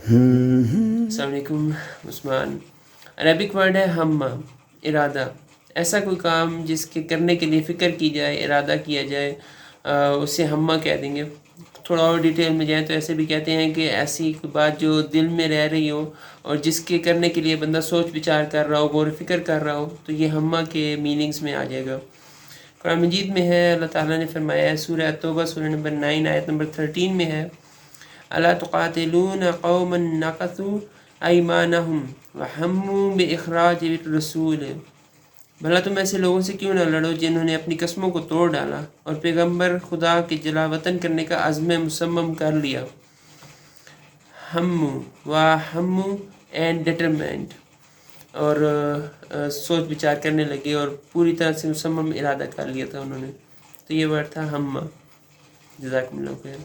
السلام علیکم عثمان. Arabic word ہے ہمہ، ارادہ. ایسا کوئی کام جس کے کرنے کے لیے فکر کی جائے، ارادہ کیا جائے، اسے ہمہ کہہ دیں گے. تھوڑا اور ڈیٹیل میں جائیں تو ایسے بھی کہتے ہیں کہ ایسی بات جو دل میں رہ رہی ہو اور جس کے کرنے کے لیے بندہ سوچ بچار کر رہا ہو، غور و فکر کر رہا ہو، تو یہ ہمہ کے میننگز میں آ جائے گا. قرآن مجید میں ہے، اللہ تعالیٰ نے فرمایا ہے، سورہ توبہ سورہ نمبر 9 آیت نمبر 13 میں ہے، الا تقاتلون قوما نقضوا ایمانهم وہموا باخراج الرسول. بھلا تم ایسے لوگوں سے کیوں نہ لڑو جنہوں نے اپنی قسموں کو توڑ ڈالا اور پیغمبر خدا کے جلا وطن کرنے کا عزم مصمم کر لیا. ہمو وہمو اینڈ ڈٹرمنٹ، اور سوچ بچار کرنے لگے اور پوری طرح سے مصمم ارادہ کر لیا تھا انہوں نے. تو یہ ورڈ تھا ہمہ. جزاکم اللہ خیر.